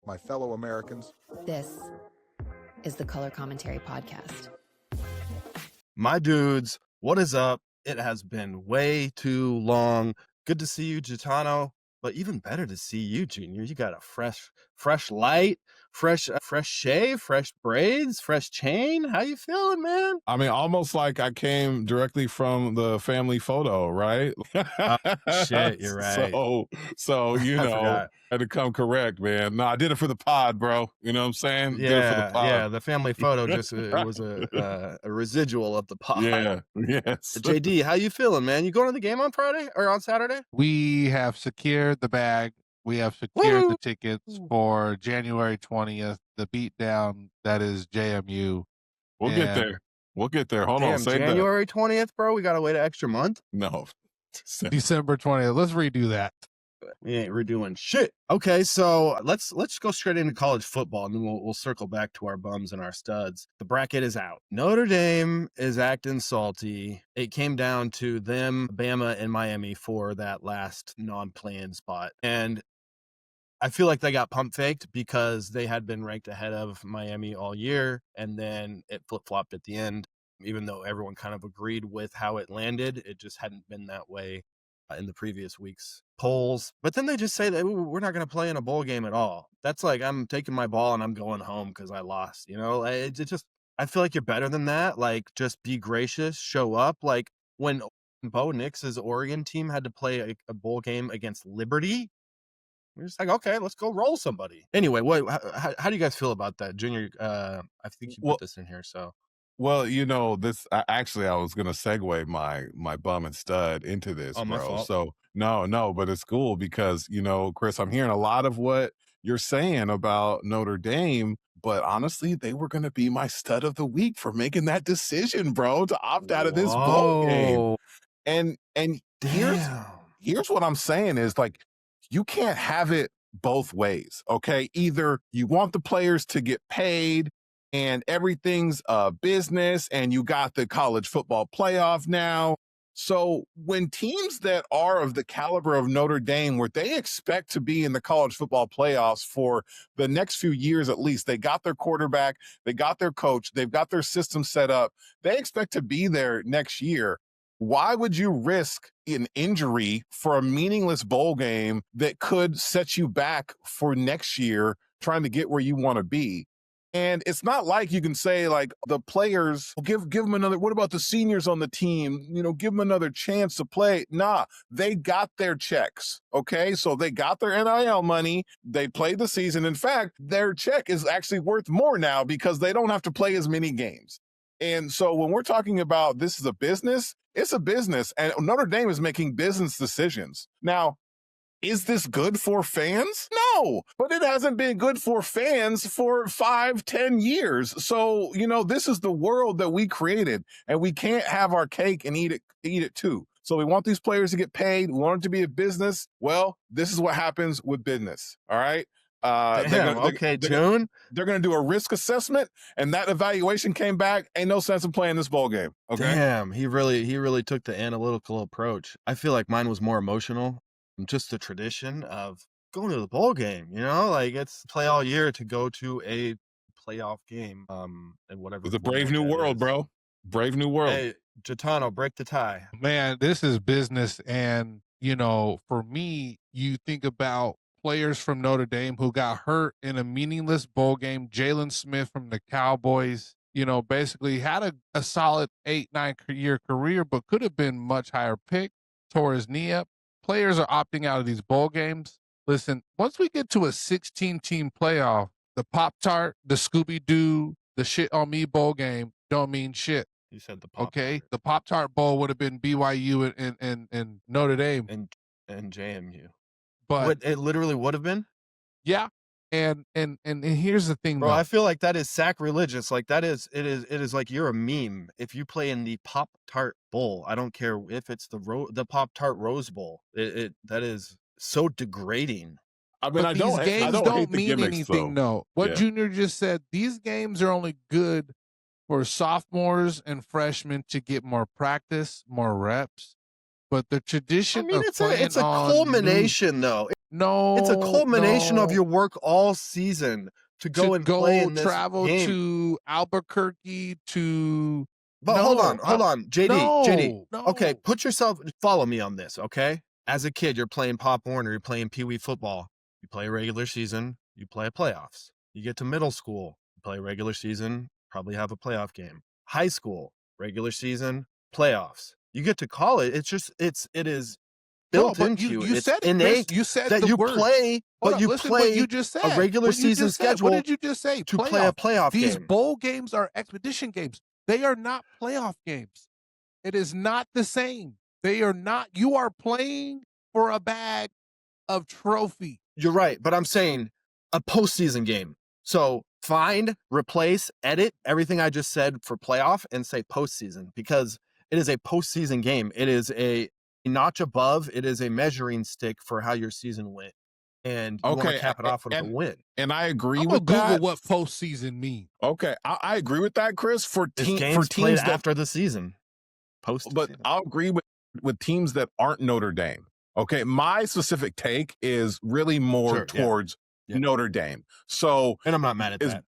my fellow Americans. This is the Color Commentary Podcast. My dudes, what is up? It has been way too long. Good to see you, Gitano, but even better to see you, Junior. You got a fresh light, fresh shave, fresh braids, fresh chain. How you feeling, man? I mean, almost like I came directly from the family photo, right? Shit, you're right. So you know, forgot. I had to come correct, man. No, I did it for the pod, bro. You know what I'm saying? Did it for the pod. Yeah. The family photo just it was a residual of the pod. Yeah, yes. JD, how you feeling, man? You going to the game on Friday or on Saturday? We have secured the bag. We have secured the tickets for January 20th, the beatdown that is JMU. We'll get there. We'll get there. Hold Damn, on. Say January 20th, bro. We got to wait an extra month. No. December 20th. Let's redo that. We ain't redoing shit. Okay, so let's go straight into college football, and then we'll circle back to our bums and our studs. The bracket is out. Notre Dame is acting salty. It came down to them, Bama, and Miami for that last non-play-in spot, and I feel like they got pump faked because they had been ranked ahead of Miami all year, and then it flip-flopped at the end. Even though everyone kind of agreed with how it landed, it just hadn't been that way in the previous week's polls. But then they just say that we're not going to play in a bowl game at all. That's like, I'm taking my ball and I'm going home because I lost. You know, it just, I feel like you're better than that. Like, just be gracious, show up. Like when Bo Nix's Oregon team had to play a bowl game against Liberty, we're just like, okay, let's go roll somebody. Anyway, how do you guys feel about that, Junior? I think you put this in here, so. Well, you know, this actually, I was gonna segue my bum and stud into this, Oh, bro. my fault. So no, but it's cool because, you know, Chris, I'm hearing a lot of what you're saying about Notre Dame, but honestly, they were gonna be my stud of the week for making that decision, bro, to opt out of this bowl game. And here's what I'm saying is, like, you can't have it both ways, okay? Either you want the players to get paid and everything's a business and you got the college football playoff now. So when teams that are of the caliber of Notre Dame, where they expect to be in the college football playoffs for the next few years at least, they got their quarterback, they got their coach, they've got their system set up, they expect to be there next year. Why would you risk an injury for a meaningless bowl game that could set you back for next year trying to get where you want to be? And it's not like you can say, like, the players, give them another, what about the seniors on the team? You know, give them another chance to play. Nah, they got their checks, okay? So they got their NIL money. They played the season. In fact, their check is actually worth more now because they don't have to play as many games. And so when we're talking about this is a business, it's a business. And Notre Dame is making business decisions. Now, is this good for fans? No, but it hasn't been good for fans for 5-10 years. So, you know, this is the world that we created, and we can't have our cake and eat it too. So we want these players to get paid. We want it to be a business. Well, this is what happens with business. All right. June. They're going to do a risk assessment, and that evaluation came back. Ain't no sense in playing this bowl game. Okay. Damn, he really took the analytical approach. I feel like mine was more emotional. Just the tradition of going to the bowl game, you know, like it's play all year to go to a playoff game. And whatever. It's a brave new world, bro. Brave new world. Hey, Gitano, break the tie. Man, this is business. And, you know, for me, you think about players from Notre Dame who got hurt in a meaningless bowl game. Jalen Smith from the Cowboys, you know, basically had a solid 8-9 year career, but could have been much higher pick, tore his knee up. Players are opting out of these bowl games. Listen, once we get to a 16-team playoff, the Pop-Tart, the Scooby-Doo, the Shit on Me bowl game don't mean shit. You said the Pop-Tart. Okay? The Pop-Tart bowl would have been BYU and Notre Dame. And JMU. But it literally would have been? Yeah. And here's the thing, bro. though. I feel like that is sacrilegious. Like it is like you're a meme if you play in the Pop-Tart Bowl. I don't care if it's the Pop-Tart Rose Bowl. That is so degrading. I mean, these games don't mean anything, though. What Junior just said, these games are only good for sophomores and freshmen to get more practice, more reps. But the tradition of it's a culmination, though. No, It's a culmination of no. your work all season to go and play in this travel game. to Albuquerque to. But hold on, JD. No. Okay, follow me on this, okay? As a kid, you're playing Pop Warner, you're playing Pee Wee football. You play a regular season, you play playoffs. You get to middle school, you play a regular season, probably have a playoff game. High school, regular season, playoffs. You get to college, it is built into you. You It's said it, innate Chris. You said that the you words. play, Hold but on, you listen what play you just said. a regular season schedule What did you just say? to play a playoff These game. bowl games are expedition games. They are not playoff games. It is not the same. They are not. You are playing for a bag of trophy. You're right, but I'm saying a postseason game. So find, replace, edit everything I just said for playoff and say postseason, because it is a postseason game. It is a notch above. It is a measuring stick for how your season went. And you want to cap it off with a win. And I agree I'm with gonna that. Google what postseason means. Okay, I agree with that, Chris. For Games teams that after the season, but I'll agree with teams that aren't Notre Dame. Okay, my specific take is really more towards Notre Dame. So, and I'm not mad at that.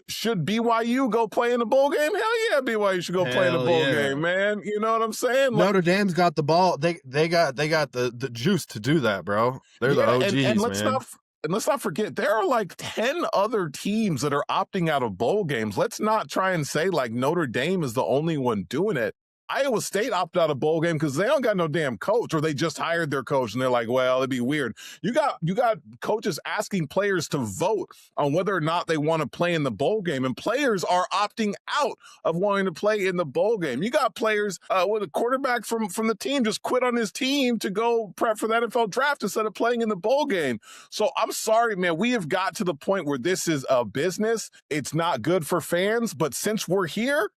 Should BYU go play in the bowl game? Hell yeah, BYU should go play in the bowl game, man. You know what I'm saying? Notre Dame's got the ball. They got the juice to do that, bro. They're the OGs, and let's man. Let's not forget, there are like 10 other teams that are opting out of bowl games. Let's not try and say like Notre Dame is the only one doing it. Iowa State opted out of bowl game because they don't got no damn coach, or they just hired their coach and they're like, well, it'd be weird. You got coaches asking players to vote on whether or not they want to play in the bowl game, and players are opting out of wanting to play in the bowl game. You got players with a quarterback from the team just quit on his team to go prep for the NFL draft instead of playing in the bowl game. So I'm sorry, man, we have got to the point where this is a business. It's not good for fans, but since we're here,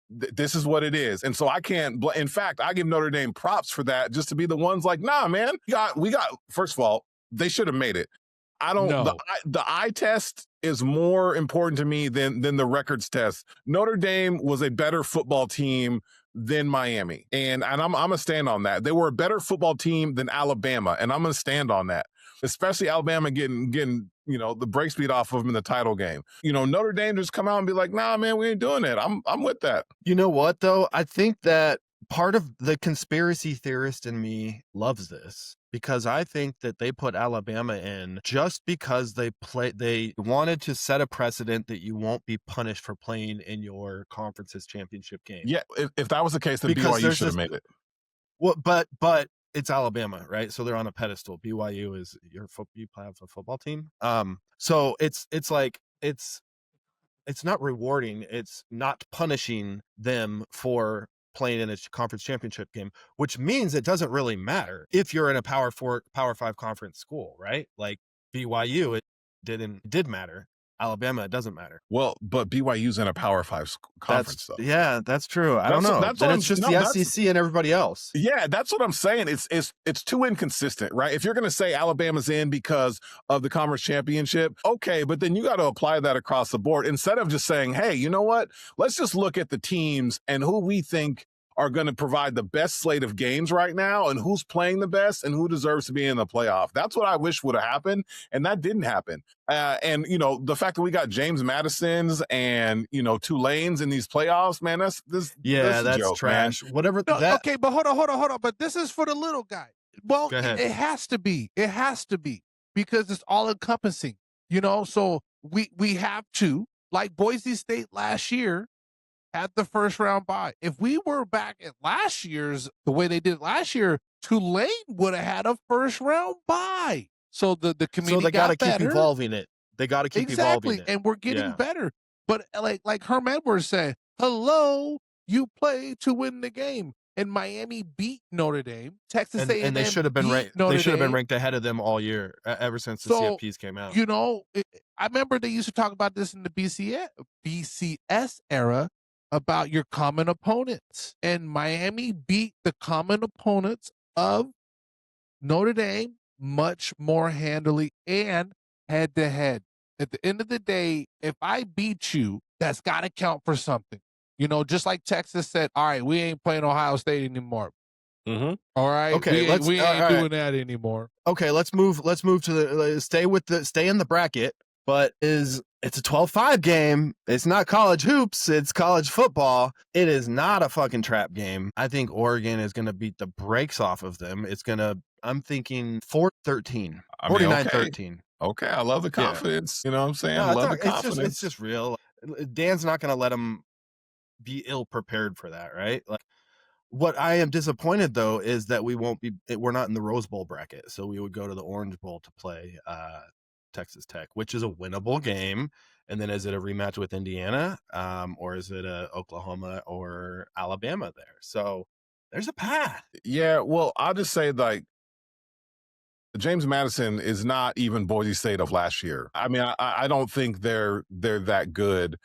this is what it is. And so I can't, in fact, I give Notre Dame props for that, just to be the ones like, nah, man, we got, first of all, they should have made it. The eye test is more important to me than the records test. Notre Dame was a better football team than Miami. And I'm going to stand on that. They were a better football team than Alabama. And I'm going to stand on that, especially Alabama getting, the break speed off of them in the title game. Notre Dame just come out and be like, nah, man, we ain't doing it. I'm with that. You know what, though? I think that part of the conspiracy theorist in me loves this, because I think that they put Alabama in just because they wanted to set a precedent that you won't be punished for playing in your conference's championship game. Yeah, if that was the case, then BYU should have made it. Well, but it's Alabama, right? So they're on a pedestal. BYU is you have a football team. So it's not rewarding. It's not punishing them for playing in a conference championship game, which means it doesn't really matter if you're in a Power 5 conference school, right? Like BYU, it did matter. Alabama, it doesn't matter. Well, but BYU's in a Power 5 conference, though. Yeah, that's true. I don't know. It's just the SEC and everybody else. Yeah, that's what I'm saying. It's too inconsistent, right? If you're going to say Alabama's in because of the conference championship, okay, but then you got to apply that across the board instead of just saying, hey, you know what? Let's just look at the teams and who we think are going to provide the best slate of games right now and who's playing the best and who deserves to be in the playoff. That's what I wish would have happened, and that didn't happen. And, the fact that we got James Madison's and, Tulane's in these playoffs, man, that's joke, trash. Man. Whatever. Okay, but hold on. But this is for the little guy. Well, it has to be. It has to be, because it's all encompassing, so we have to, like Boise State last year, had the first round bye. If we were back at last year's, the way they did last year, Tulane would have had a first round bye. So the community they got to keep better. evolving it. They got to keep evolving it. And we're getting better. But like Herm Edwards said, hello, you play to win the game. And Miami beat Notre Dame. Texas A&M and they should have been ranked. They should have been ranked ahead of them all year, ever since the CFPs came out. I remember they used to talk about this in the BCS era, about your common opponents, and Miami beat the common opponents of Notre Dame much more handily and head to head. At the end of the day, if I beat you, that's got to count for something. Just like Texas said, all right, we ain't playing Ohio State anymore. Mm-hmm. All right, Okay, we ain't all doing right. that anymore. Okay, let's move to the stay in the bracket, but it's a 12-5 game. It's not college hoops, it's college football. It is not a fucking trap game. I think Oregon is going to beat the brakes off of them. I'm thinking 4-13. 49-13. Okay, I love the Yeah. confidence. You know what I'm saying? No, Love the confidence. it's just real. Dan's not going to let them be ill prepared for that, right? Like, what I am disappointed though is that we're not in the Rose Bowl bracket, so we would go to the Orange Bowl to play Texas Tech, which is a winnable game. And then is it a rematch with Indiana, or is it a Oklahoma or Alabama there? So there's a path. Yeah, well, I'll just say like James Madison is not even Boise State of last year. I mean, I don't think they're that good.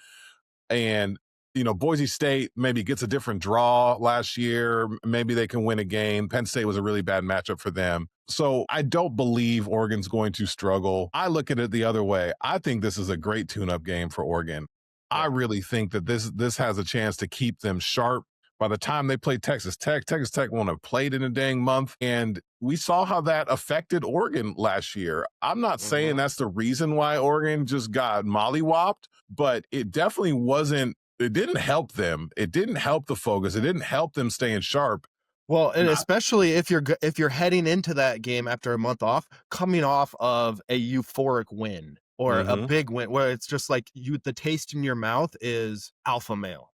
And Boise State maybe gets a different draw last year. Maybe they can win a game. Penn State was a really bad matchup for them. So I don't believe Oregon's going to struggle. I look at it the other way. I think this is a great tune-up game for Oregon. Yeah. I really think that this has a chance to keep them sharp. By the time they play Texas Tech won't have played in a dang month. And we saw how that affected Oregon last year. I'm not saying that's the reason why Oregon just got mollywopped, but it definitely wasn't. It didn't help them. It didn't help the focus. It didn't help them staying sharp. Well, and especially if you're heading into that game after a month off, coming off of a euphoric win or a big win, where it's just like the taste in your mouth is alpha male.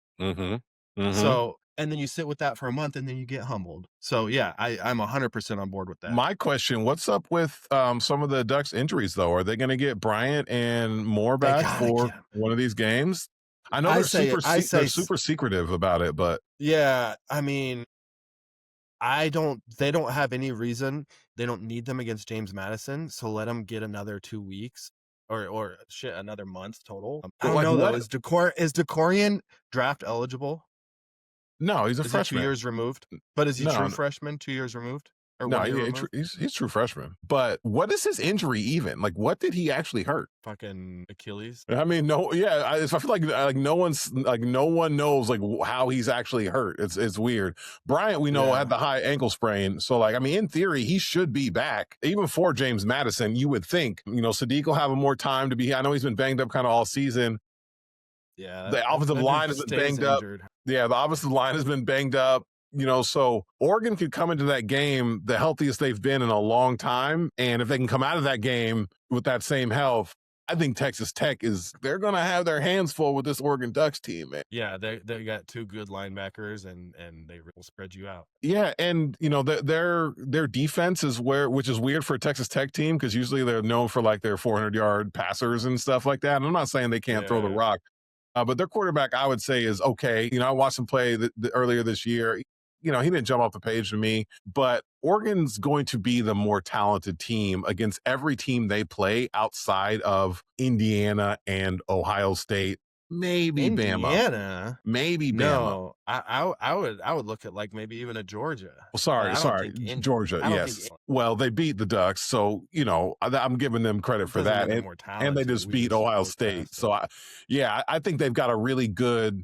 So, and then you sit with that for a month and then you get humbled. So yeah, I'm 100% on board with that. My question, what's up with some of the Ducks injuries though? Are they going to get Bryant and Moore back for one of these games? I know they're super secretive about it, but yeah, I mean, they don't have any reason. They don't need them against James Madison. So let them get another 2 weeks or another month total. I don't know though. Is Decorian draft eligible? No, he's a freshman. 2 years removed. But is he true freshman? 2 years removed? Or no, he's true freshman. But what is his injury even? Like, what did he actually hurt? Fucking Achilles. I mean, no, yeah. I feel like no one knows like how he's actually hurt. It's weird. Bryant, we know, had the high ankle sprain. So like, I mean, in theory, he should be back. Even for James Madison, you would think, Sadiq will have more time to be. I know he's been banged up kind of all season. Yeah, the offensive line has been banged up. Yeah, the offensive line has been banged up. So Oregon could come into that game the healthiest they've been in a long time. And if they can come out of that game with that same health, I think Texas Tech they're going to have their hands full with this Oregon Ducks team, man. Yeah, they got two good linebackers and they will spread you out. Yeah, and their defense is which is weird for a Texas Tech team because usually they're known for like their 400-yard passers and stuff like that. And I'm not saying they can't throw the rock. But their quarterback, I would say, is okay. I watched him play earlier this year. He didn't jump off the page to me, but Oregon's going to be the more talented team against every team they play outside of Indiana and Ohio State. Maybe Indiana. Bama. Maybe Bama. No, I would look at like maybe even a Georgia. Well, sorry, Georgia. Yes. Well, they beat the Ducks, so I'm giving them credit for that, and they just beat Ohio State. So I think they've got a really good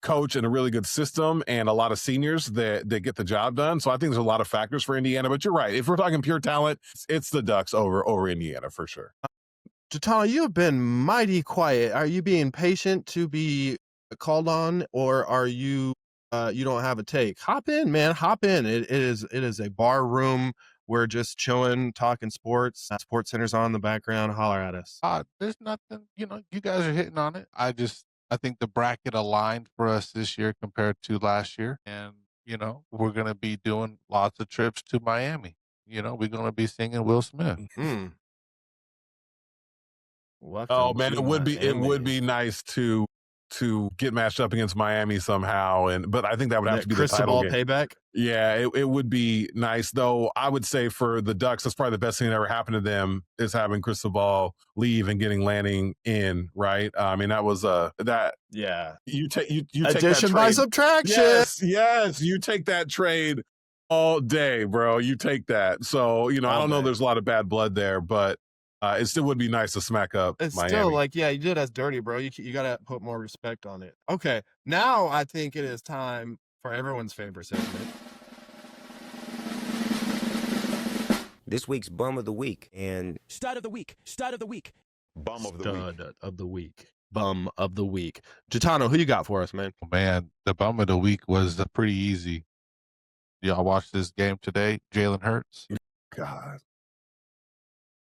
coach and a really good system and a lot of seniors that get the job done. So I think there's a lot of factors for Indiana, but you're right. If we're talking pure talent, it's the Ducks over Indiana for sure. Jatana, you have been mighty quiet. Are you being patient to be called on, or are you you don't have a take? Hop in, man. Hop in. It is a bar room. We're just chilling, talking sports. Sports Center's on in the background. Holler at us. There's nothing, you guys are hitting on it. I think the bracket aligned for us this year compared to last year. And, we're going to be doing lots of trips to Miami. We're going to be singing Will Smith. Mm-hmm. Oh man, it would be nice to get matched up against Miami somehow, but I think that would have to be the title game. Payback. Yeah, it would be nice though. I would say for the Ducks, that's probably the best thing that ever happened to them is having Cristobal leave and getting Lanning in. Right? I mean, that was that. Yeah. You take addition by subtraction. Yes, you take that trade all day, bro. You take that. So I don't know. There's a lot of bad blood there, but. It still would be nice to smack up It's Miami. Still like, you did us dirty, bro. You got to put more respect on it. Okay, now I think it is time for everyone's favorite segment. this week's Bum of the Week. And Stud of the week. Bum of the week. Stud of the week. Bum of the week. Gitano, who you got for us, man? Man, the bum of the week was pretty easy. Y'all watch this game today? Jalen Hurts. God.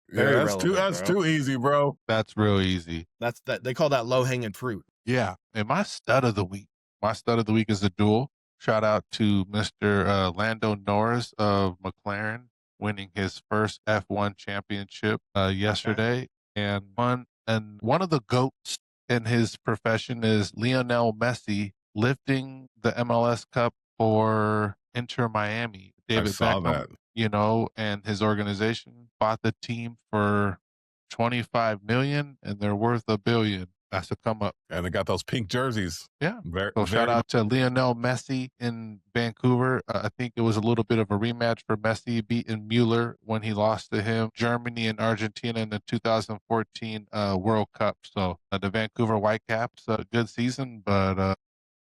Very Yeah, relevant, that's bro. too easy, bro. That's real easy. That's that they call that low hanging fruit. Yeah. And my stud of the week is a duel. Shout out to Mr. Lando Norris of McLaren winning his first F1 championship yesterday. And one of the GOATs in his profession is Lionel Messi lifting the MLS Cup for Inter Miami. David saw Beckham, that. you know, and his organization bought the team for $25 million, and they're worth $1 billion. That's a come up. And they got those pink jerseys. Yeah. Very, So shout out to Lionel Messi in Vancouver. I think it was a little bit of a rematch for Messi beating Mueller when he lost to him. Germany and Argentina in the 2014 World Cup. So the Vancouver Whitecaps, good season, but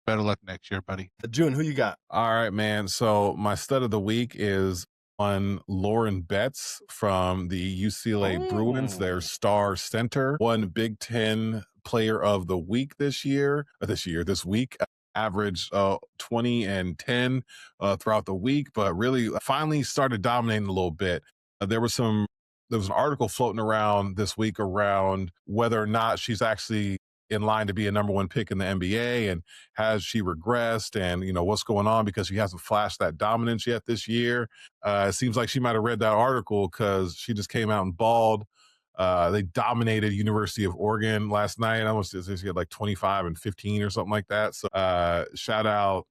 better luck next year, buddy. June, who you got? All right, man. So my stud of the week is on Lauren Betts from the UCLA Bruins, their star center, won Big Ten Player of the Week this week, averaged 20 and 10 throughout the week, but really finally started dominating a little bit. There was an article floating around this week around whether or not she's actually in line to be a number one pick in the NBA, and has she regressed, and what's going on, because she hasn't flashed that dominance yet this year. It seems like she might have read that article, because she just came out and balled. They dominated University of Oregon last night. I almost she had like 25 and 15 or something like that. So shout out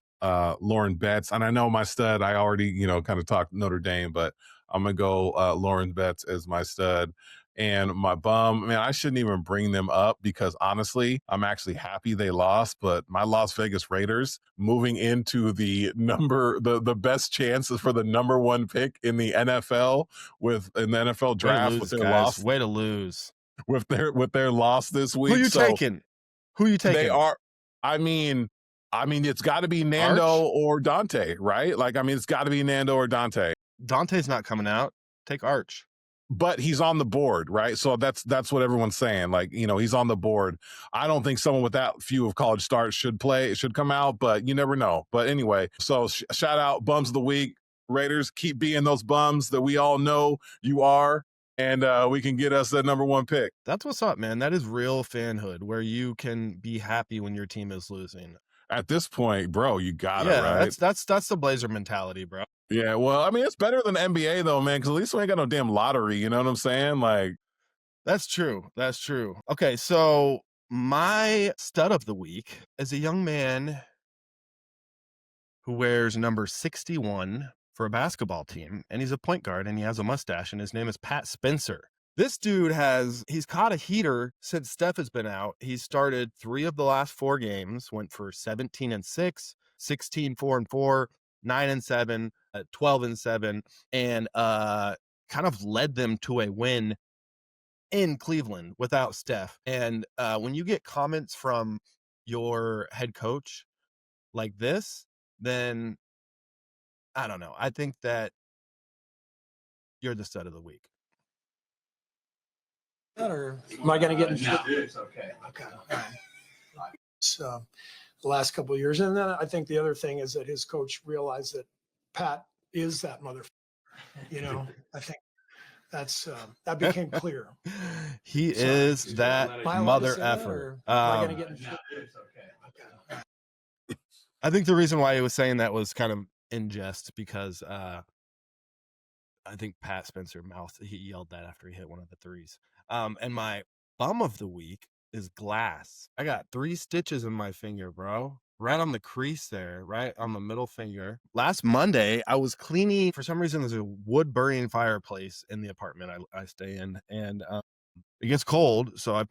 Lauren Betts. And I know my stud, I already kind of talked Notre Dame, but I'm gonna go Lauren Betts as my stud. And my bum, man, I shouldn't even bring them up, because honestly, I'm actually happy they lost. But my Las Vegas Raiders moving into the best chances for the number one pick in the NFL in the NFL draft with their loss. Way to lose. With their loss this week. Who you taking? They are. I mean, it's got to be Nando Arch? or Dante, right? It's got to be Nando or Dante. Dante's not coming out. Take Arch. But he's on the board, right? So that's what everyone's saying. He's on the board. I don't think someone with that few of college starts should come out, but you never know. But anyway, so shout out Bums of the Week. Raiders, keep being those bums that we all know you are, and we can get us that number one pick. That's what's up, man. That is real fanhood, where you can be happy when your team is losing. At this point, bro, you got it, right? That's the Blazer mentality, bro. Yeah, well, it's better than NBA though, man, because at least we ain't got no damn lottery. You know what I'm saying? That's true. Okay, so my stud of the week is a young man who wears number 61 for a basketball team, and he's a point guard, and he has a mustache, and his name is Pat Spencer. This dude he's caught a heater since Steph has been out. He's started 3 of the last 4 games, went for 17-6, 16-4-4, 9-7, 12-7, and kind of led them to a win in Cleveland without Steph. And when you get comments from your head coach like this, then I don't know. I think that you're the stud of the week. Or am I going to get? No, it's okay. Okay. All right. So the last couple of years, and then I think the other thing is that his coach realized that Pat is that motherfucker. I think that became clear. He is that mother effer. Am I going to get? No, it's okay. Okay. I think the reason why he was saying that was kind of in jest, because I think Pat Spencer he yelled that after he hit one of the threes. And my bum of the week is glass. I got 3 stitches in my finger, bro. Right on the crease there, right on the middle finger. Last Monday, I was cleaning. For some reason, there's a wood burning fireplace in the apartment I stay in, and it gets cold, so I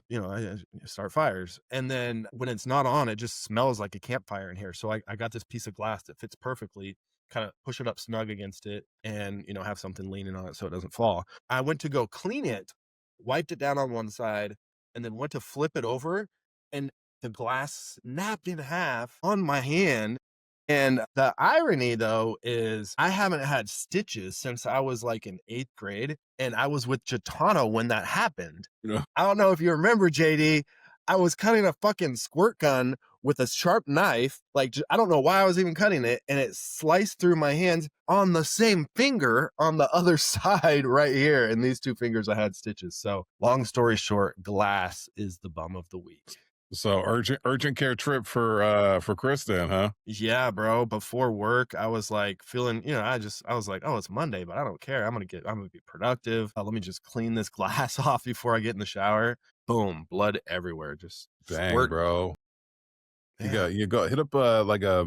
start fires. And then when it's not on, it just smells like a campfire in here. So I got this piece of glass that fits perfectly. Kind of push it up snug against it, and have something leaning on it so it doesn't fall. I went to go clean it, wiped it down on one side, and then went to flip it over, and the glass snapped in half on my hand. And the irony, though, is I haven't had stitches since I was like in 8th grade, and I was with Gitano when that happened. Yeah. I don't know if you remember, JD. I was cutting a fucking squirt gun with a sharp knife. Like, I don't know why I was even cutting it, and it sliced through my hands on the same finger on the other side right here. And these 2 fingers, I had stitches. So, long story short, glass is the bum of the week. So urgent care trip for Chris then, huh? Yeah, bro. Before work, I was like feeling, I was like, oh, it's Monday, but I don't care. I'm gonna be productive. Let me just clean this glass off before I get in the shower. Boom, blood everywhere. Just Dang, squirt. bro. Yeah. You go hit up like a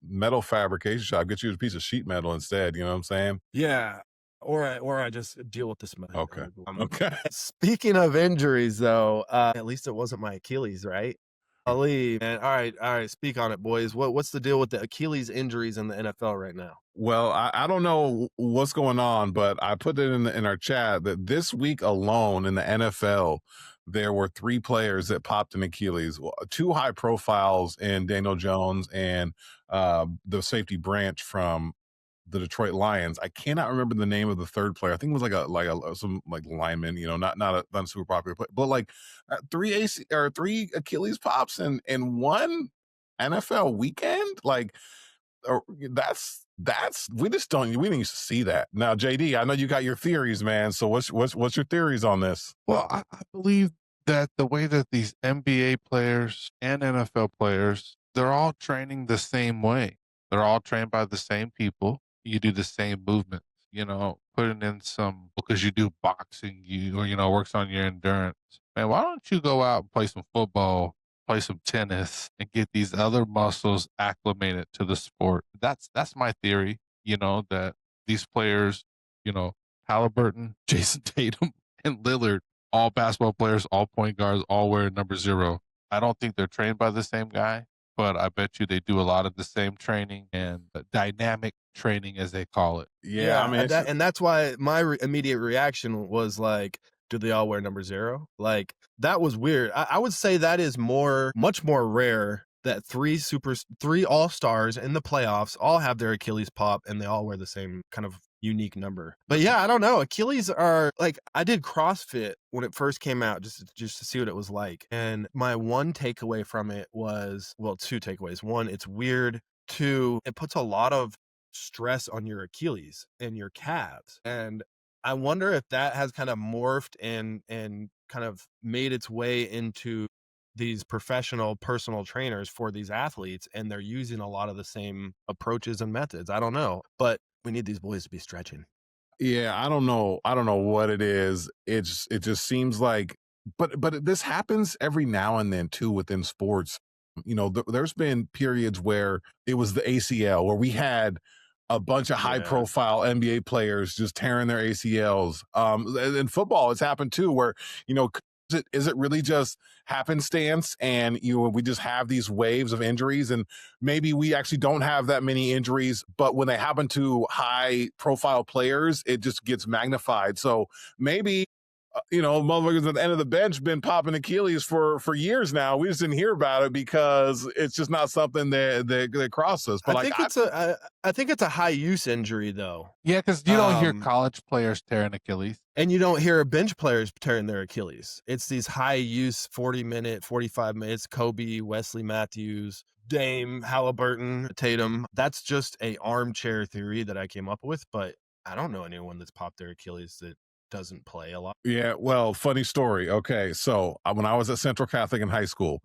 metal fabrication shop, get you a piece of sheet metal instead. You know what I'm saying? Yeah. Or I just deal with this. Okay. Okay. Speaking of injuries, though, at least it wasn't my Achilles, right? Ali, man. All right. Speak on it, boys. What's the deal with the Achilles injuries in the NFL right now? Well, I don't know what's going on, but I put it in our chat that this week alone in the NFL, there were 3 players that popped an Achilles. 2 high profiles in Daniel Jones and the safety Branch from the Detroit Lions. I cannot remember the name of the 3rd player. I think it was some lineman, not a super popular player, but like 3 Achilles pops in 1 NFL weekend. Like that's we didn't used to see that. Now, JD, I know you got your theories, man. So what's your theories on this? Well, I believe that the way that these NBA players and NFL players, they're all training the same way. They're all trained by the same people. You do the same movements, putting in because you do boxing, works on your endurance. Man, why don't you go out and play some football, play some tennis, and get these other muscles acclimated to the sport? That's my theory, that these players, Halliburton, Jason Tatum, and Lillard, all basketball players, all point guards, all wear number 0. I don't think they're trained by the same guy, but I bet you they do a lot of the same training and dynamic training, as they call it. Yeah, I mean, that's why my immediate reaction was like, do they all wear number 0? Like, that was weird. I would say that is much more rare that 3 all-stars in the playoffs all have their Achilles pop and they all wear the same kind of unique number. But yeah, I don't know. Achilles are like, I did CrossFit when it first came out just to see what it was like. And my one takeaway from it was, well, 2 takeaways. 1, it's weird. 2, it puts a lot of stress on your Achilles and your calves. And I wonder if that has kind of morphed and kind of made its way into these professional personal trainers for these athletes, and they're using a lot of the same approaches and methods. I don't know, but we need these boys to be stretching. Yeah, I don't know what it is. It just seems like, but this happens every now and then too within sports. There's been periods where it was the ACL, where we had a bunch of high profile NBA players just tearing their ACLs. In football, it's happened too, where, is it really just happenstance and we just have these waves of injuries, and maybe we actually don't have that many injuries, but when they happen to high profile players, it just gets magnified. So maybe motherfuckers at the end of the bench been popping Achilles for years now. We just didn't hear about it because it's just not something that crossed us. But I think it's a high use injury though. Yeah, because you don't hear college players tearing Achilles. And you don't hear bench players tearing their Achilles. It's these high use 40-minute, 45 minutes, Kobe, Wesley Matthews, Dame, Halliburton, Tatum. That's just a armchair theory that I came up with, but I don't know anyone that's popped their Achilles that doesn't play a lot. Yeah, well, funny story. Okay, so when I was at Central Catholic in high school,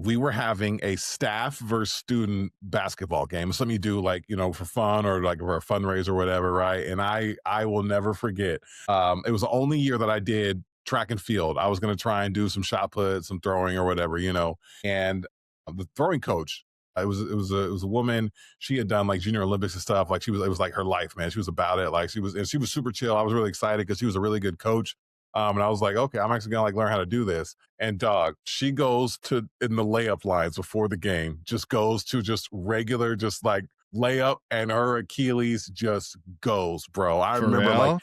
we were having a staff versus student basketball game. It's something you do for fun or like for a fundraiser or whatever, right? And I will never forget. It was the only year that I did track and field. I was going to try and do some shot put, some throwing or whatever, and the throwing coach, it was a woman. She had done like junior Olympics and stuff. Like it was like her life, man. She was about it. Like she was super chill. I was really excited because she was a really good coach. And I was like, okay, I'm actually gonna learn how to do this. And dog, she goes to in the layup lines before the game, just goes to just regular, just like layup, and her Achilles just goes, bro. I remember like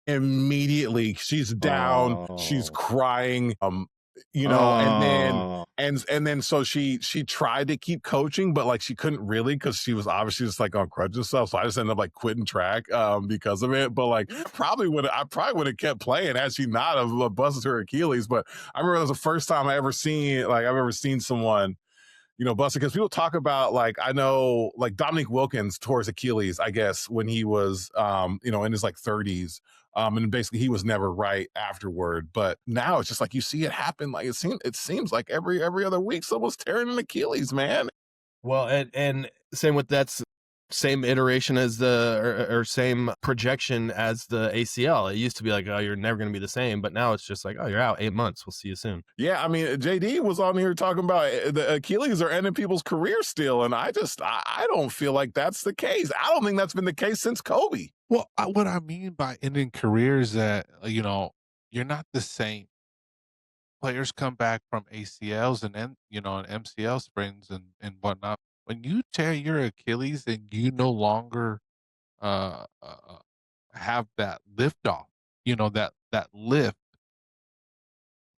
immediately she's down, she's crying, and and then so she tried to keep coaching, but like she couldn't really because she was obviously just like on crutches and stuff. So I just ended up like quitting track because of it. But like I probably would have kept playing had she not have busted her Achilles. But I remember that was the first time I've ever seen someone, you know, busted, because people talk about, like, I know like Dominique Wilkins tore his Achilles, I guess, when he was you know, in his like 30s. And basically he was never right afterward. But now it's just like you see it happen. Like it seems like every other week someone's tearing an Achilles, man. Well, and same with that's same iteration as the or same projection as the ACL. It used to be like, oh, you're never going to be the same, but now it's just like, oh, you're out 8 months. We'll see you soon. Yeah, I mean, JD was on here talking about the Achilles are ending people's careers still, and I don't feel like that's the case. I don't think that's been the case since Kobe. Well, what I mean by ending careers that, you know, you're not the same. Players come back from ACLs and you know, and MCL sprains and whatnot. When you tear your Achilles and you no longer uh, uh, uh, have that lift off, you know, that lift,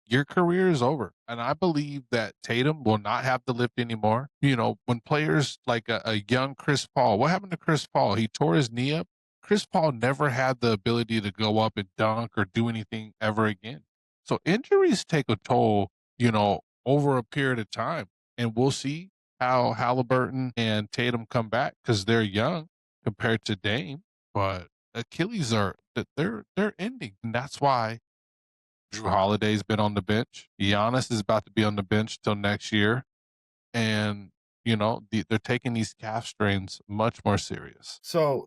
your career is over. And I believe that Tatum will not have the lift anymore. You know, when players like a young Chris Paul, what happened to Chris Paul? He tore his knee up. Chris Paul never had the ability to go up and dunk or do anything ever again. So injuries take a toll, you know, over a period of time. And we'll see how Halliburton and Tatum come back because they're young compared to Dame. But Achilles they're ending. And that's why Drew Holiday's been on the bench. Giannis is about to be on the bench till next year. And, you know, they're taking these calf strains much more serious. So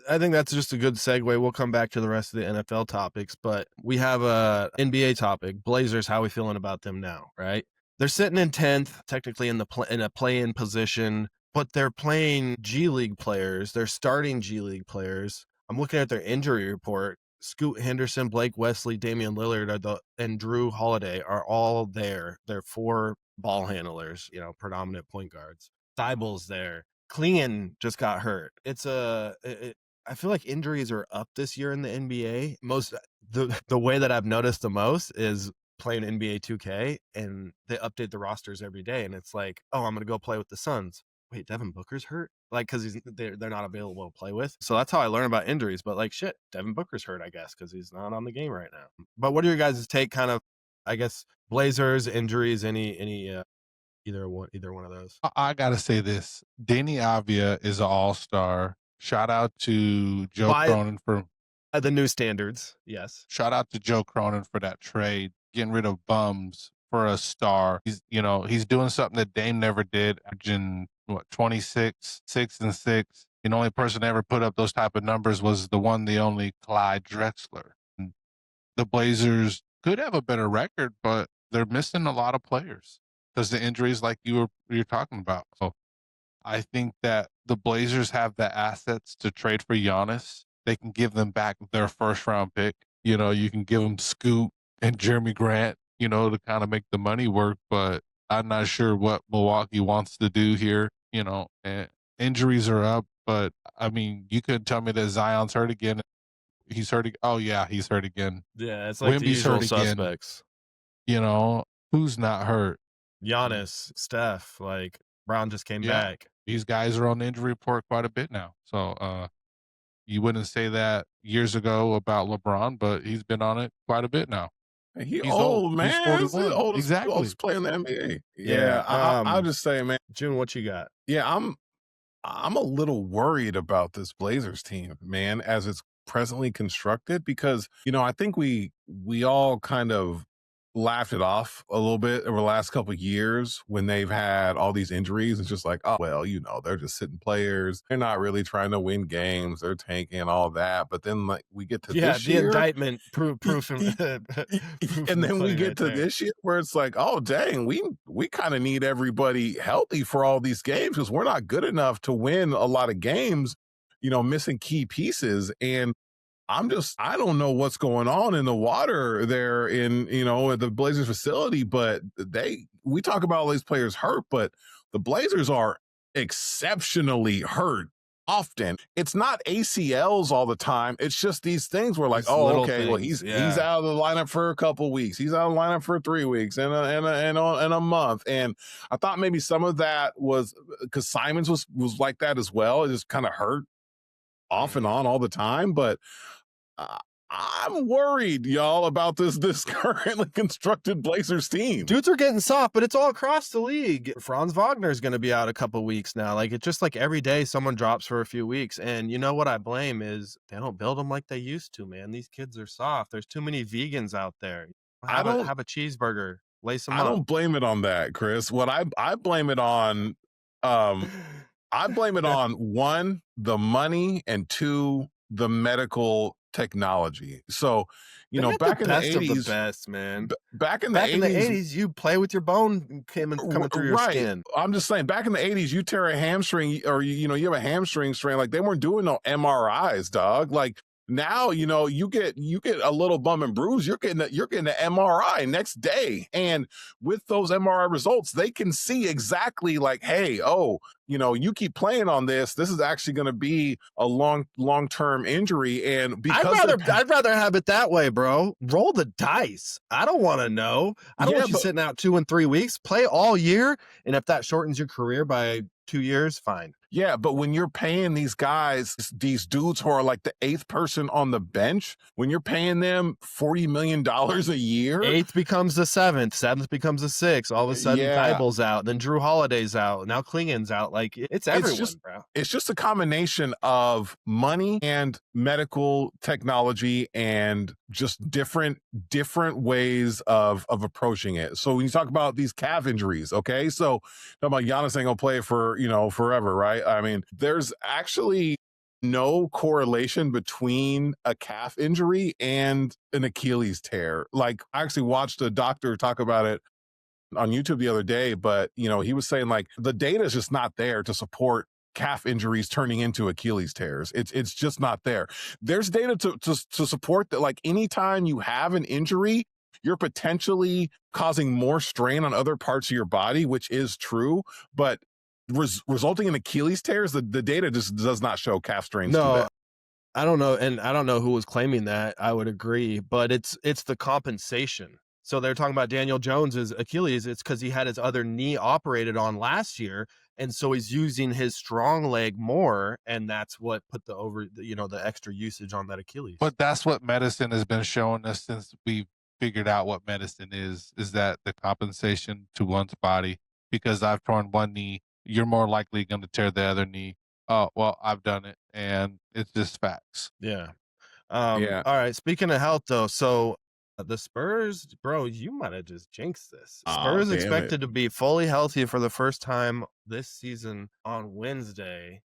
I think that's just a good segue. We'll come back to the rest of the NFL topics, but we have a NBA topic. Blazers, how are we feeling about them now, right? They're sitting in 10th, technically in a play-in position, but they're playing G League players. They're starting G League players. I'm looking at their injury report. Scoot Henderson, Blake Wesley, Damian Lillard, and Drew Holiday are all there. They're 4 ball handlers, you know, predominant point guards. Thybulle's there. Clean just got hurt. I feel like injuries are up this year in the NBA. The way that I've noticed the most is playing NBA 2K, and they update the rosters every day, and it's like, oh, I'm gonna go play with the Suns. Wait, Devin Booker's hurt? Like, because they're not available to play with. So that's how I learn about injuries. But like, shit, Devin Booker's hurt, I guess, because he's not on the game right now. But what are your guys' take? Kind of, I guess, Blazers injuries. Any either one of those. I gotta say this: Danny Avia is an all-star. Shout out to Joe Cronin for the new standards. Yes. Shout out to Joe Cronin for that trade, getting rid of bums for a star. He's doing something that Dame never did, averaging 26, 6 and 6. The only person that ever put up those type of numbers was the only Clyde Drexler. And the Blazers could have a better record, but they're missing a lot of players because the injuries, like you're talking about. So I think that the Blazers have the assets to trade for Giannis. They can give them back their first round pick. You know, you can give them Scoot and Jeremy Grant, you know, to kind of make the money work, but I'm not sure what Milwaukee wants to do here. You know, and injuries are up, but I mean, you couldn't tell me that Zion's hurt again. He's hurt. Oh yeah, he's hurt again. Yeah, it's like Wemby's the usual suspects. Again. You know, who's not hurt? Giannis, Steph, like Brown just came back. These guys are on the injury report quite a bit now. So you wouldn't say that years ago about LeBron, but he's been on it quite a bit now. He's old, man. He's the oldest player in the NBA. Yeah, I'll just say, man. June, what you got? Yeah, I'm a little worried about this Blazers team, man, as it's presently constructed, because, you know, I think we all kind of laughed it off a little bit over the last couple of years when they've had all these injuries. It's just like, oh, well, you know, they're just sitting players. They're not really trying to win games. They're tanking all that. But then like we get to this year. Indictment proof. And then we get to this year where it's like, oh, dang, we kind of need everybody healthy for all these games because we're not good enough to win a lot of games, you know, missing key pieces. And I don't know what's going on in the water there in, you know, at the Blazers facility, but we talk about all these players hurt, but the Blazers are exceptionally hurt often. It's not ACLs all the time. It's just these things where like, These oh, little okay, well things, he's out of the lineup for a couple weeks. He's out of the lineup for 3 weeks and a month. And I thought maybe some of that was because Simons was like that as well. It just kind of hurt off and on all the time, but I'm worried, y'all, about this currently constructed Blazers team. Dudes are getting soft, but it's all across the league. Franz Wagner's going to be out a couple weeks now. Like, it's just like every day someone drops for a few weeks. And you know what I blame is they don't build them like they used to, man. These kids are soft. There's too many vegans out there. Have a cheeseburger. Lace them up. I don't blame it on that, Chris. What I blame it on, I blame it on 1, the money, and 2, the medical technology. So, you know, back in the 80s, best, man. Back in the 80s, you play with your bone coming through your skin. I'm just saying, back in the 80s, you tear a hamstring or you have a hamstring strain, like they weren't doing no MRIs, dog. Like now, you know, you get a little bump and bruise, you're getting the MRI next day. And with those MRI results, they can see exactly like, hey, oh, you know, you keep playing on this is actually going to be a long-term injury. And because I'd rather have it that way, bro. Roll the dice. I don't want to know. I don't want you sitting out 2 and 3 weeks. Play all year. And if that shortens your career by 2 years, fine. Yeah, but when you're paying these guys, these dudes who are like the 8th person on the bench, when you're paying them $40 million a year, 8th becomes the 7th, 7th becomes the 6th. All of a sudden, Thibault's out, then Drew Holiday's out, now Klingon's out. Like it's everyone, bro. It's just a combination of money and medical technology and just different ways of approaching it. So when you talk about these calf injuries, okay, so talk about Giannis ain't gonna play for forever, right? I mean, there's actually no correlation between a calf injury and an Achilles tear. Like I actually watched a doctor talk about it on YouTube the other day, but you know, he was saying like the data is just not there to support calf injuries turning into Achilles tears. It's just not there. There's data to support that, like anytime you have an injury, you're potentially causing more strain on other parts of your body, which is true, but resulting in Achilles tears, the data just does not show calf strains. No, I don't know. And I don't know who was claiming that. I would agree, but it's the compensation. So they're talking about Daniel Jones's Achilles. It's because he had his other knee operated on last year. And so he's using his strong leg more. And that's what put the extra usage on that Achilles. But that's what medicine has been showing us since we figured out what medicine is that the compensation to one's body. Because I've torn one knee, you're more likely going to tear the other knee. Oh, well, I've done it, and it's just facts. Yeah. All right. Speaking of health, though, so the Spurs, bro, you might have just jinxed this. Spurs expected to be fully healthy for the first time this season on Wednesday.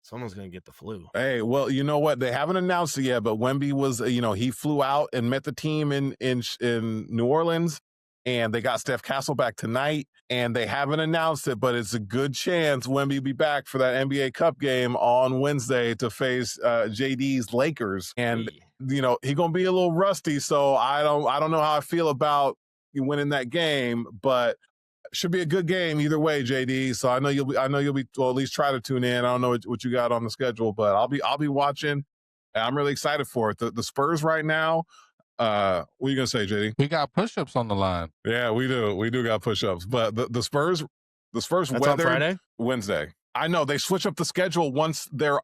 Someone's going to get the flu. Hey, well, you know what? They haven't announced it yet, but Wemby was, he flew out and met the team in New Orleans. And they got Steph Castle back tonight, and they haven't announced it, but it's a good chance Wemby will be back for that NBA Cup game on Wednesday to face JD's Lakers. And, he's going to be a little rusty, so I don't know how I feel about winning that game, but it should be a good game either way, JD. So I know you'll be well, at least try to tune in. I don't know what you got on the schedule, but I'll be watching. And I'm really excited for it. The Spurs right now, what are you gonna say, JD? We got push-ups on the line. Yeah, we do got push-ups, but the Spurs That's weather on Friday? Wednesday. I know they switch up the schedule once they're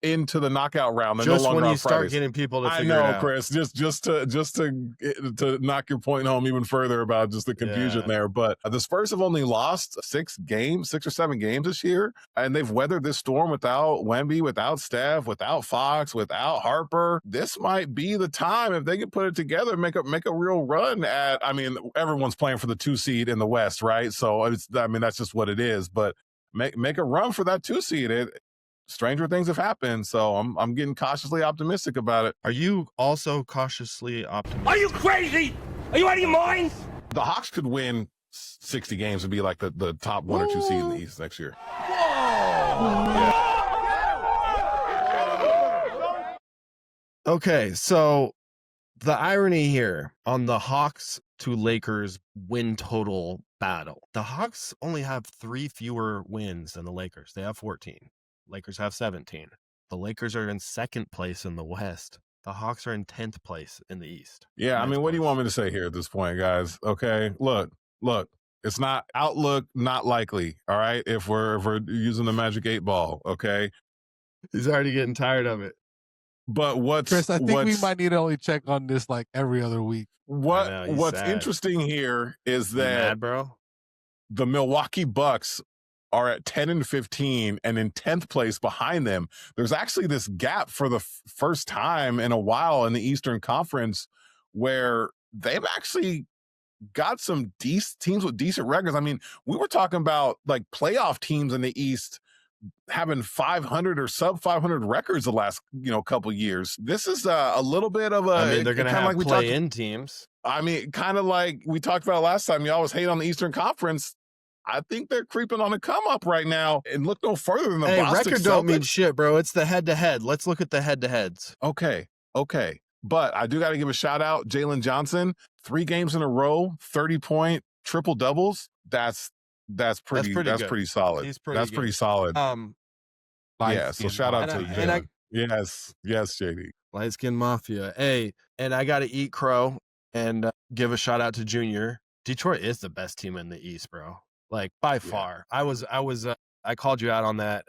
into the knockout round. They're just no longer when you on start Fridays. getting people to figure I it know, out. Chris. Just to knock your point home even further about just the confusion there. But the Spurs have only lost 6 or 7 games this year, and they've weathered this storm without Wemby, without Steph, without Fox, without Harper. This might be the time if they can put it together, make a real run at. I mean, everyone's playing for the 2 seed in the West, right? So that's just what it is. But make a run for that 2 seed. Stranger things have happened, so I'm getting cautiously optimistic about it. Are you also cautiously optimistic? Are you crazy? Are you out of your minds? The Hawks could win 60 games and be like the top 1 or 2 seed in the East next year. Okay, so the irony here on the Hawks to Lakers win total battle. The Hawks only have 3 fewer wins than the Lakers. They have 14. Lakers have 17. The Lakers are in second place in the West. The Hawks are in 10th place in the East. Yeah, I mean, what do you want me to say here at this point, guys? Okay, look, it's not outlook, not likely. All right, if we're using the magic 8 ball, okay. He's already getting tired of it. But Chris, I think we might need to only check on this like every other week. What's sad. Interesting here is that mad, bro? The Milwaukee Bucks are at 10-15 and in 10th place behind them. There's actually this gap for the first time in a while in the Eastern Conference where they've actually got some teams with decent records. I mean, we were talking about like playoff teams in the East having 500 or sub 500 records the last, couple years. This is a little bit of a, I mean, they're going to have play-in teams. I mean, kind of like we talked about last time, you always hate on the Eastern Conference. I think they're creeping on a come up right now, and look no further than the Boston record don't mean shit, bro. It's the head-to-head. Let's look at the head-to-heads. Okay. But I do got to give a shout out, Jalen Johnson, 3 games in a row, 30-point triple doubles. That's pretty solid. He's pretty That's good. pretty solid. Yeah. So shout out to Jalen. Yes, JD. Light Skin Mafia. Hey, and I got to eat crow and give a shout out to Junior. Detroit is the best team in the East, bro. Like by far. I called you out on that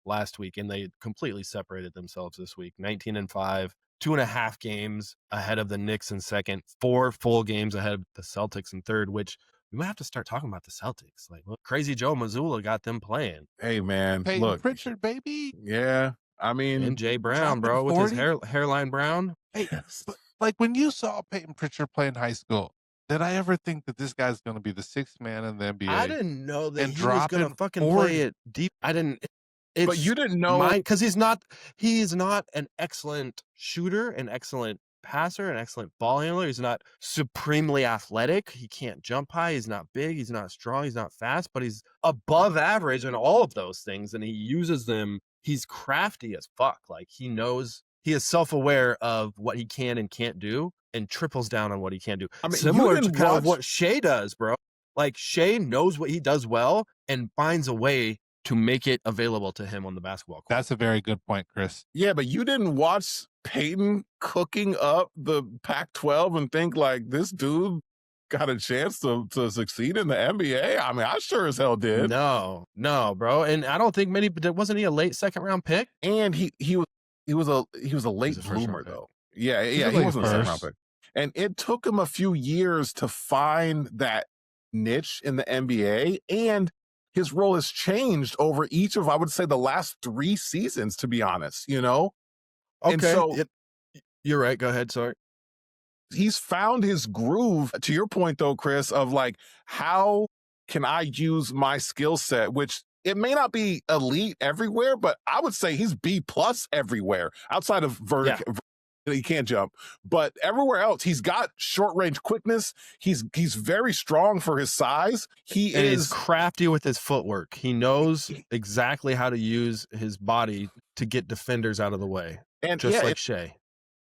last week, and they completely separated themselves this week. 19-5, 2.5 games ahead of the Knicks in second, 4 full games ahead of the Celtics in third, which we might have to start talking about the Celtics. Like, look, Crazy Joe Mazzulla got them playing. Hey, man. Peyton Look. Pritchard, baby. Yeah. I mean. And Jay Brown, bro, with his hairline brown. Hey, but like when you saw Peyton Pritchard play in high school, did I ever think that this guy's going to be the 6th man in the NBA? I didn't know that he was going to fucking play it deep. I didn't. But you didn't know. Because he's not an excellent shooter, an excellent passer, an excellent ball handler. He's not supremely athletic. He can't jump high. He's not big. He's not strong. He's not fast, but he's above average in all of those things. And he uses them. He's crafty as fuck. Like he is self-aware of what he can and can't do and triples down on what he can do. I mean, similar to kind of what Shea does, bro. Like Shea knows what he does well and finds a way to make it available to him on the basketball court. That's a very good point, Chris. Yeah, but you didn't watch Peyton cooking up the Pac-12 and think like this dude got a chance to succeed in the NBA? I mean, I sure as hell did. No, bro. And I don't think wasn't he a late 2nd round pick? And he was a late bloomer though. Yeah, he wasn't a 2nd round pick. And it took him a few years to find that niche in the NBA, and his role has changed over each of, I would say, the last 3 seasons, to be honest, Okay. And so you're right. Go ahead. Sorry. He's found his groove, to your point though, Chris, of like, how can I use my skill set, which it may not be elite everywhere, but I would say he's B+ everywhere outside of vertical. Yeah. He can't jump, but everywhere else he's got short range quickness. He's very strong for his size. He's crafty with his footwork. He knows exactly how to use his body to get defenders out of the way, and like Shea.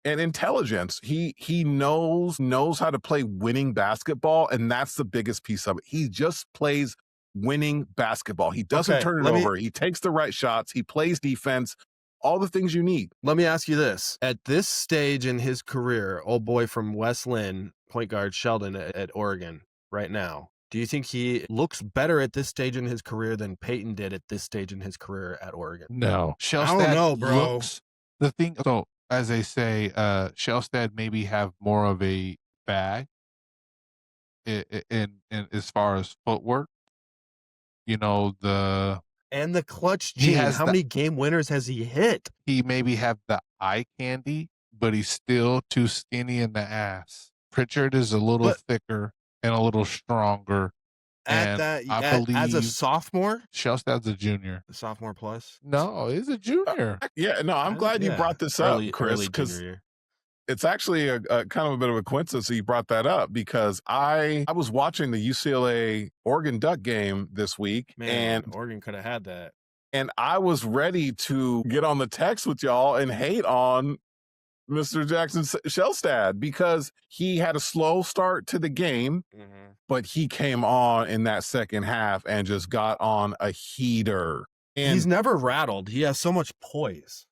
And intelligence. He knows how to play winning basketball, and that's the biggest piece of it. He just plays winning basketball. He doesn't turn it over. He takes the right shots. He plays defense. All the things you need. Let me ask you this. At this stage in his career, old boy from West Lynn, point guard Sheldon at Oregon right now, do you think he looks better at this stage in his career than Peyton did at this stage in his career at Oregon? No. I don't know, bro. So, as they say, Shellstad maybe have more of a bag in as far as footwork. And the clutch gene. How many game winners has he hit? He maybe have the eye candy, but he's still too skinny in the ass. Pritchard is a little thicker and a little stronger. I believe as a sophomore, Shellstad's a junior. A sophomore plus? No, he's a junior. I'm glad you brought this up, Chris, because it's actually a kind of a bit of a coincidence that you brought that up, because I was watching the UCLA Oregon Duck game this week. Man, and Oregon could have had that. And I was ready to get on the text with y'all and hate on Mr. Jackson Shellstad because he had a slow start to the game, but he came on in that second half and just got on a heater. And he's never rattled. He has so much poise.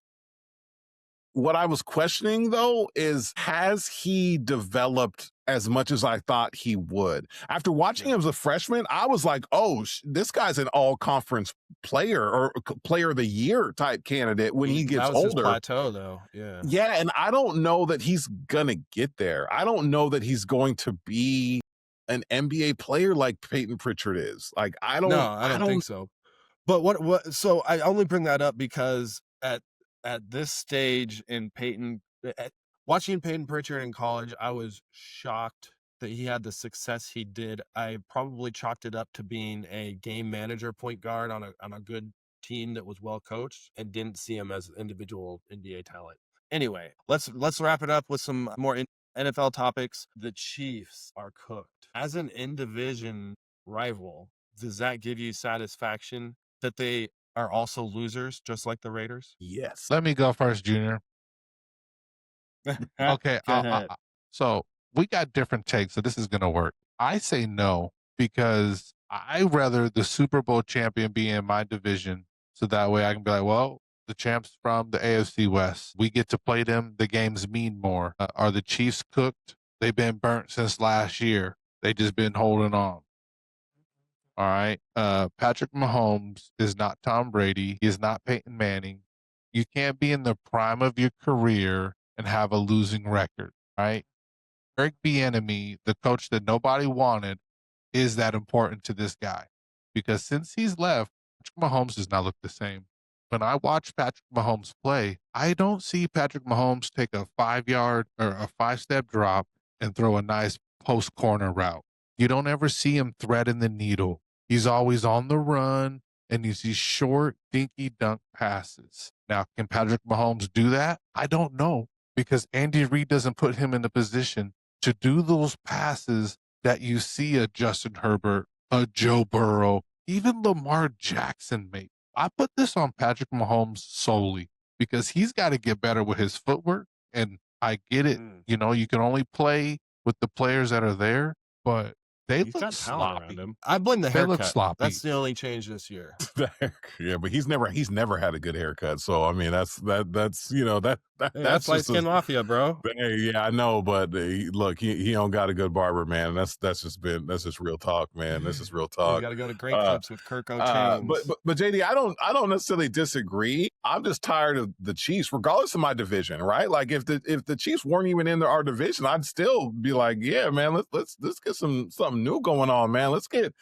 what I was questioning though is, has he developed as much as I thought he would? After watching him as a freshman, I was like, oh, this guy's an all conference player or player of the year type candidate when he gets that was older. His plateau though. Yeah. And I don't know that he's going to get there. I don't know that he's going to be an NBA player like Peyton Pritchard is. Like, I don't think so. But what so I only bring that up because at this stage in Peyton, watching Peyton Pritchard in college, I was shocked that he had the success he did. I probably chalked it up to being a game manager point guard on a good team that was well coached, and didn't see him as individual NBA talent. Anyway, let's wrap it up with some more NFL topics. The Chiefs are cooked. As an in-division rival, does that give you satisfaction that they are also losers, just like the Raiders? Yes. Let me go first, Junior. Okay. Go ahead. So we got different takes, so this is going to work. I say no because I rather the Super Bowl champion be in my division, so that way I can be like, well, the champs from the AFC West, we get to play them. The games mean more. Are the Chiefs cooked? They've been burnt since last year. They just been holding on. All right. Patrick Mahomes is not Tom Brady. He is not Peyton Manning. You can't be in the prime of your career and have a losing record, right? Eric Bieniemy, the coach that nobody wanted, is that important to this guy. Because since he's left, Patrick Mahomes does not look the same. When I watch Patrick Mahomes play, I don't see Patrick Mahomes take a 5-yard or a 5-step drop and throw a nice post corner route. You don't ever see him threading the needle. He's always on the run, and you see short, dinky dunk passes. Now, can Patrick Mahomes do that? I don't know, because Andy Reid doesn't put him in a position to do those passes that you see a Justin Herbert, a Joe Burrow, even Lamar Jackson make. I put this on Patrick Mahomes solely because he's got to get better with his footwork, and I get it. You know, you can only play with the players that are there, but they look sloppy. I blame the They haircut. look sloppy. That's the only change this year. Yeah, but he's never had a good haircut. So I mean, that's you know that's That's light skin mafia, bro. Hey, yeah, I know, but look, he don't got a good barber, man. That's just real talk, man. This is real talk. You got to go to Great Clips with Kirk O'Chains. But JD, I don't necessarily disagree. I'm just tired of the Chiefs, regardless of my division, right? Like if the Chiefs weren't even in our division, I'd still be like, yeah, man, let's get something new going on, man. Let's get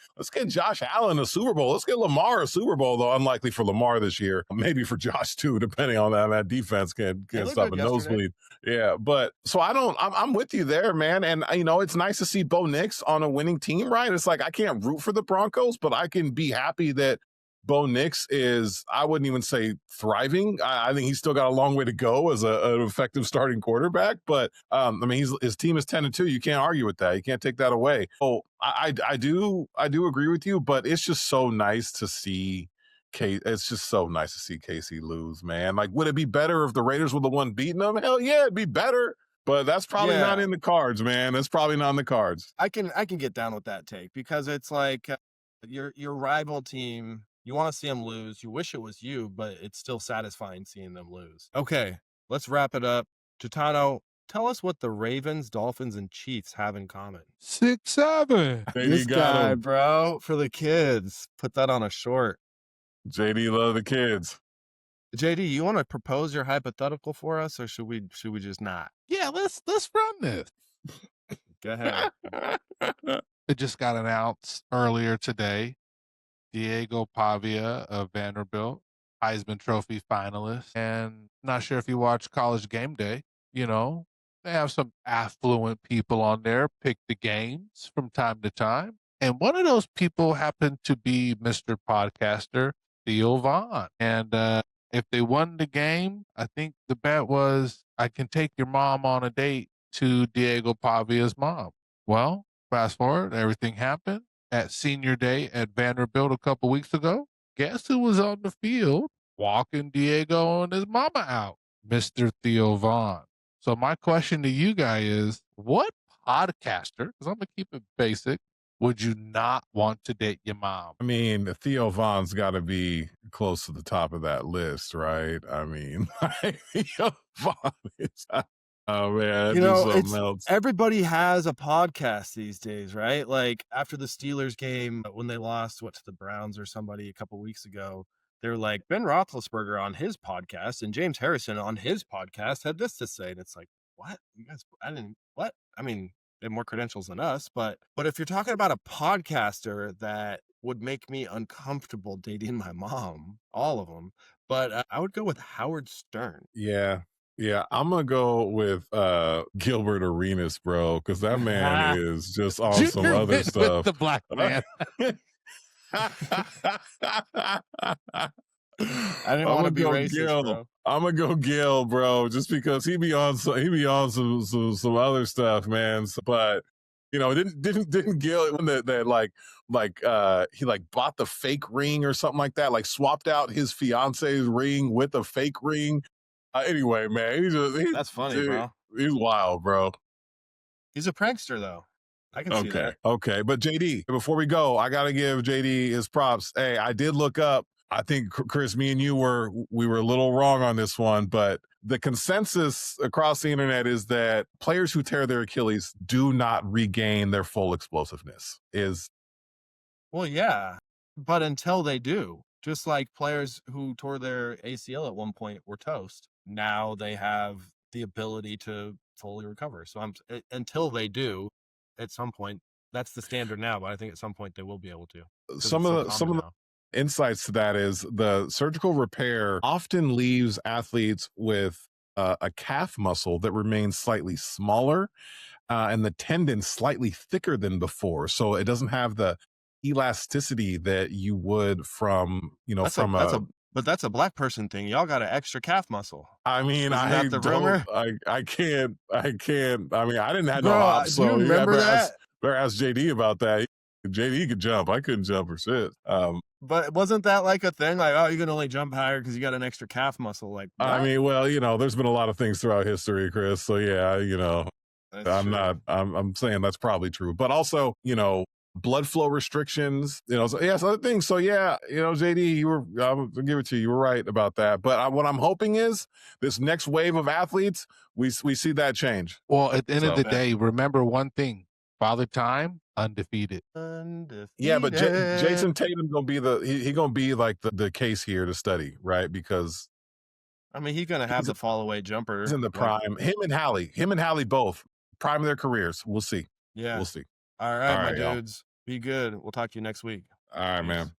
Josh Allen a Super Bowl. Let's get Lamar a Super Bowl, though unlikely for Lamar this year. Maybe for Josh too, depending on that defense can stop a nosebleed. Yeah, but so I'm with you there, man. And you know, it's nice to see Bo Nix on a winning team, right? It's like I can't root for the Broncos, but I can be happy that Bo Nix is, I wouldn't even say thriving. I think he's still got a long way to go as an effective starting quarterback. But I mean, his team is 10-2. You can't argue with that. You can't take that away. Oh, I do agree with you, but it's just so nice to see. It's just so nice to see KC lose, man. Like, would it be better if the Raiders were the one beating them? Hell yeah, it'd be better. But that's probably not in the cards, man. That's probably not in the cards. I can get down with that take because it's like your rival team. You want to see them lose. You wish it was you, but it's still satisfying seeing them lose. Okay, let's wrap it up. Chitano, tell us what the Ravens, Dolphins, and Chiefs have in common. 6-7. This guy, bro, for the kids. Put that on a short. JD love the kids. JD, you want to propose your hypothetical for us, or should we just not? Yeah, let's run this. Go ahead. It just got announced earlier today. Diego Pavia of Vanderbilt, Heisman Trophy finalist. And not sure if you watch College Game Day, you know, they have some affluent people on there pick the games from time to time. And one of those people happened to be Mr. Podcaster, Theo Vaughn. And if they won the game, I think the bet was I can take your mom on a date to Diego Pavia's mom. Well, fast forward, everything happened. At senior day at Vanderbilt a couple weeks ago, guess who was on the field walking Diego and his mama out? Mr. Theo Vaughn. So my question to you guys is, what podcaster, because I'm going to keep it basic, would you not want to date your mom? I mean, Theo Vaughn's got to be close to the top of that list, right? I mean, Theo Vaughn is, oh man, You that's know, something it's else. everybody has a podcast these days, right? Like after the Steelers game, when they lost to the Browns or somebody a couple weeks ago, they're like, Ben Roethlisberger on his podcast and James Harrison on his podcast had this to say. And it's like, what? You guys, what? I mean, they have more credentials than us, but if you're talking about a podcaster that would make me uncomfortable dating my mom, all of them, but I would go with Howard Stern. Yeah. Yeah, I'm gonna go with Gilbert Arenas, bro, because that man is just on some Junior other went stuff. with the black man. I didn't want to be racist, Gil. bro. I'm gonna go Gil, bro, just because he be on some other stuff, man. But you know, didn't Gil when that he like bought the fake ring or something like that, like swapped out his fiance's ring with a fake ring. Anyway, man, That's funny, bro. He's wild, bro. He's a prankster, though. I can see that. Okay. But JD, before we go, I gotta give JD his props. Hey, I did look up. I think Chris, me and you were a little wrong on this one, but the consensus across the internet is that players who tear their Achilles do not regain their full explosiveness. Well, yeah, but until they do, just like players who tore their ACL at one point were toast. Now they have the ability to fully recover. So until they do, at some point, that's the standard now. But I think at some point they will be able to. Some of the insights to that is the surgical repair often leaves athletes with a calf muscle that remains slightly smaller and the tendon slightly thicker than before. So it doesn't have the elasticity that you would from, but that's a black person thing. Y'all got an extra calf muscle. I mean, I can't. I mean, I didn't have no hops, so do you remember that? Better ask JD about that. JD could jump. I couldn't jump for shit. But wasn't that like a thing? Like, oh, you can only jump higher because you got an extra calf muscle. Like, what? I mean, well, there's been a lot of things throughout history, Chris. So yeah, I'm saying that's probably true. But also, blood flow restrictions, so yes, other things. So yeah, JD, I'll give it to you. You were right about that. But what I'm hoping is this next wave of athletes, we see that change. Well, at the end of the day, remember one thing: Father Time, undefeated. Yeah, but Jason Tatum gonna be he gonna be like the case here to study, right? Because I mean, he's gonna have the fall away jumper. He's in the prime. Him and Hallie both prime of their careers. We'll see. Yeah, we'll see. All right, my dudes. Be good. We'll talk to you next week. All right, man.